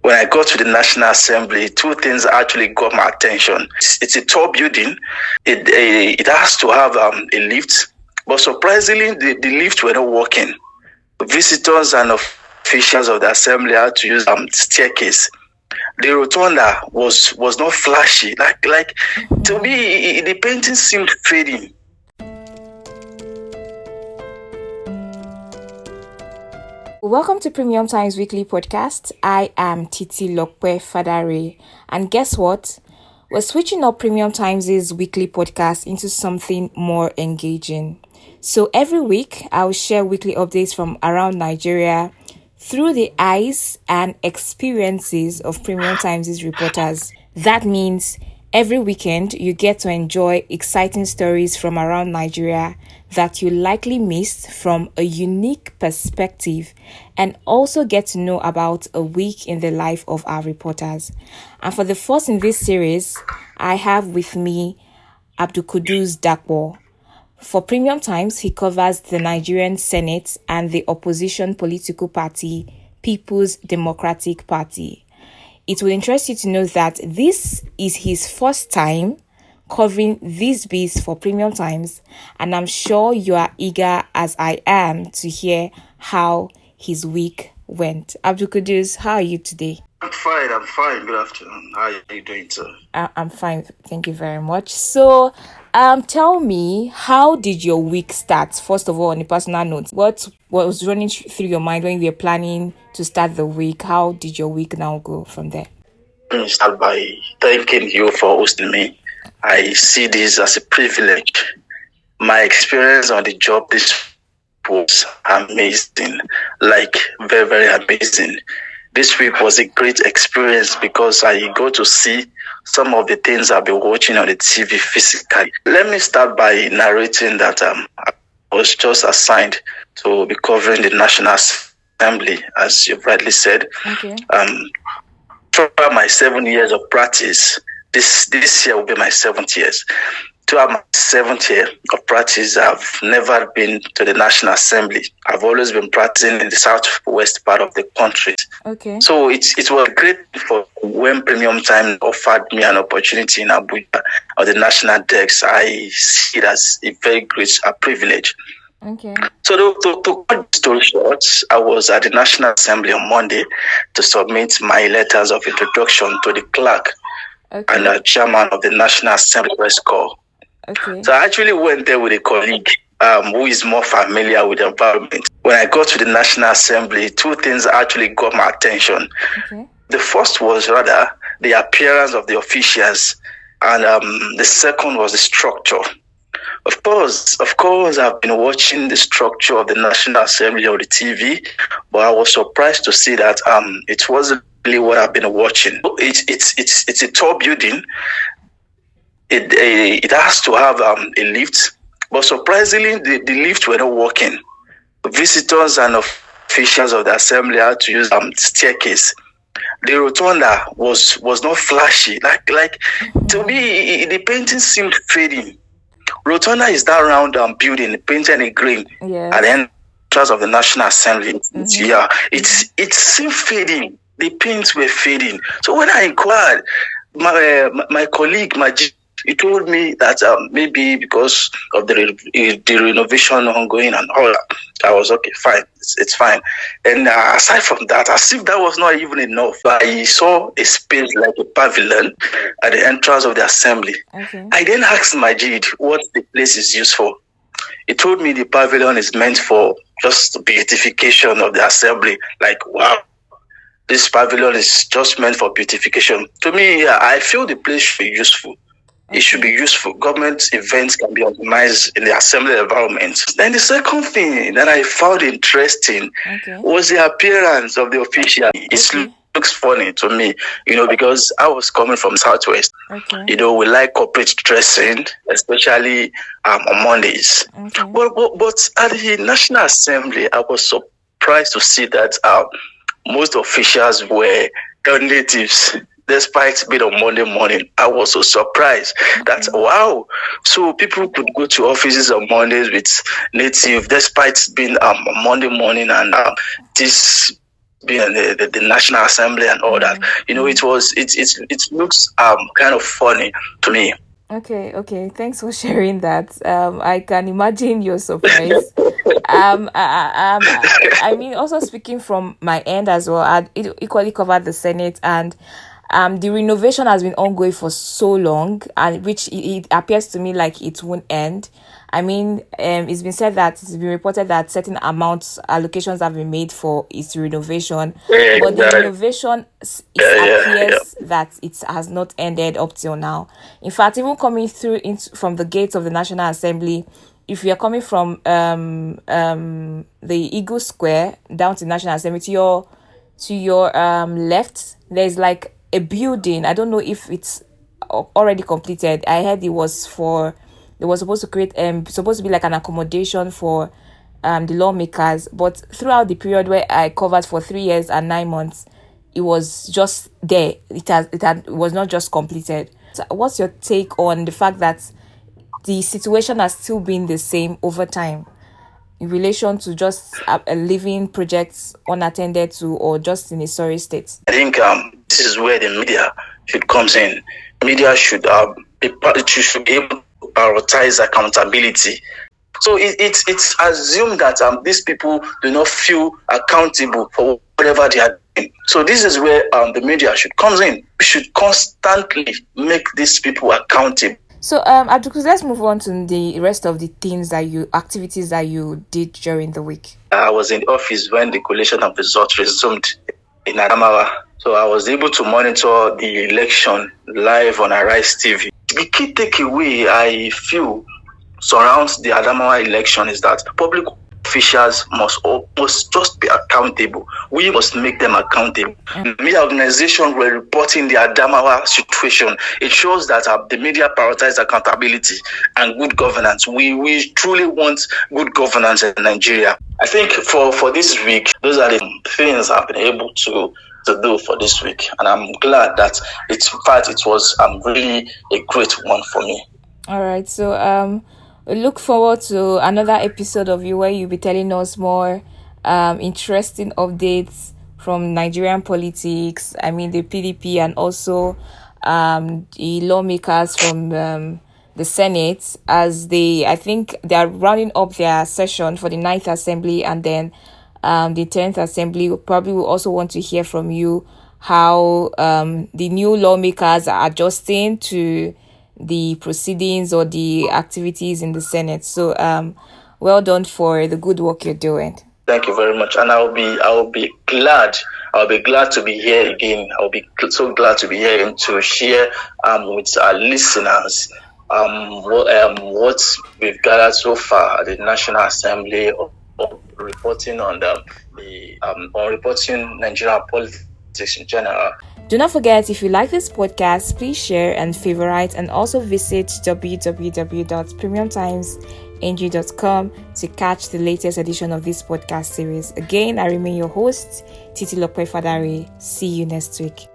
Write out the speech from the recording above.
when I got to the National Assembly, two things actually got my attention. It's a tall building. It has to have a lift, but surprisingly, the lift were not working. Visitors and officials of the assembly had to use staircase. The rotunda was not flashy. Like to me, the painting seemed fading. Welcome to Premium Times Weekly Podcast. I am Titi Lokwe Fadare, and guess what? We're switching up Premium Times' weekly podcast into something more engaging. So every week, I'll share weekly updates from around Nigeria through the eyes and experiences of Premium Times' reporters. That means every weekend, you get to enjoy exciting stories from around Nigeria that you likely missed from a unique perspective, and also get to know about a week in the life of our reporters. And for the first in this series, I have with me Abdulkudus Dakpo. For Premium Times, he covers the Nigerian Senate and the opposition political party, People's Democratic Party. It will interest you to know that this is his first time covering these beats for Premium Times, and I'm sure you are eager as I am to hear how his week went. Abdulkudus, how are you today? I'm fine. Good afternoon. How are you doing, sir? I'm fine. Thank you very much. So, tell me, how did your week start? First of all, on a personal note, what was running through your mind when you were planning to start the week? How did your week now go from there? Let me start by thanking you for hosting me. I see this as a privilege. My experience on the job this was amazing, like very, very amazing. This week was a great experience because I got to see some of the things I've been watching on the TV physically. Let me start by narrating that I was just assigned to be covering the National Assembly, as you've rightly said. Okay. Throughout my 7 years of practice, this year will be my 7th year. Throughout my 7th year of practice, I've never been to the National Assembly. I've always been practicing in the southwest part of the country. Okay. So it was great for when Premium Time offered me an opportunity in Abuja or the national desk. I see it as a very great privilege. Okay. So to cut the story short, I was at the National Assembly on Monday to submit my letters of introduction to the clerk and the chairman of the National Assembly Press Corps. Okay. So I actually went there with a colleague who is more familiar with the environment. When I got to the National Assembly, two things actually got my attention. Okay. The first was rather the appearance of the officials, and the second was the structure. Of course, I've been watching the structure of the National Assembly on the TV, but I was surprised to see that it wasn't really what I've been watching. It's a tall building. It has to have a lift, but surprisingly, the lift were not working. Visitors and officials of the assembly had to use staircase. The rotunda was not flashy. Like to me, the painting seemed fading. Rotunda is that round building painted in green at the entrance of the National Assembly. It seemed fading. The paints were fading. So when I inquired, my colleague, he told me that maybe because of the renovation ongoing and all that, I was okay, fine, it's fine. And aside from that, as if that was not even enough, I saw a space like a pavilion at the entrance of the assembly. Okay. I then asked Majid what the place is used for. He told me the pavilion is meant for just beautification of the assembly. Like, wow, this pavilion is just meant for beautification. To me, I feel the place should be useful. It should be useful. Government events can be organized in the assembly environment. Then the second thing that I found interesting was the appearance of the official. It looks funny to me, because I was coming from Southwest. We like corporate dressing, especially on Mondays. But at the National Assembly, I was surprised to see that most officials were natives. Despite being on Monday morning, I was so surprised that, wow, so people could go to offices on Mondays with native, despite being on Monday morning, and this being in the National Assembly and all that. It looks kind of funny to me. Okay. Thanks for sharing that. I can imagine your surprise. I mean, also speaking from my end as well, I equally covered the Senate, and the renovation has been ongoing for so long, and which it appears to me like it won't end. I mean, it's been said that it's been reported that certain allocations have been made for its renovation, but the renovation appears that it has not ended up till now. In fact, even coming through from the gates of the National Assembly, if you are coming from the Eagle Square down to the National Assembly, to your left, there's like a building. I don't know if it's already completed. I heard they was supposed to create supposed to be like an accommodation for the lawmakers, but throughout the period where I covered for 3 years and 9 months, it was just there. It was not just completed. So what's your take on the fact that the situation has still been the same over time in relation to just living projects unattended to or just in a sorry state? I think this is where the media should comes in. Media should be able to prioritize accountability. So it's assumed that these people do not feel accountable for whatever they are doing. So this is where the media should comes in. We should constantly make these people accountable. So, let's move on to the rest of the activities that you did during the week. I was in the office when the collation of results resumed in Adamawa. So I was able to monitor the election live on Arise TV. The key takeaway I feel surrounds the Adamawa election is that public officials must just be accountable. We must make them accountable. Media organizations were reporting the Adamawa situation. It shows that the media prioritize accountability and good governance. We truly want good governance in Nigeria. I think for this week, those are the things I've been able to do for this week, and I'm glad that it was really a great one for me. All right, so we look forward to another episode of you where you'll be telling us more interesting updates from Nigerian politics. I mean, the PDP and also the lawmakers from the Senate, as I think they are rounding up their session for the 9th Assembly, and then the 10th Assembly. Probably will also want to hear from you how the new lawmakers are adjusting to the proceedings or the activities in the Senate. So well done for the good work you're doing. Thank you very much, and I'll be glad to be here again. I'll be so glad to be here and to share with our listeners what we've gathered so far at the National Assembly of reporting on reporting Nigerian politics in general. Do not forget, if you like this podcast, please share and favorite, and also visit www.premiumtimesng.com to catch the latest edition of this podcast series. Again, I remain your host, Titi Lokwe Fadari. See you next week.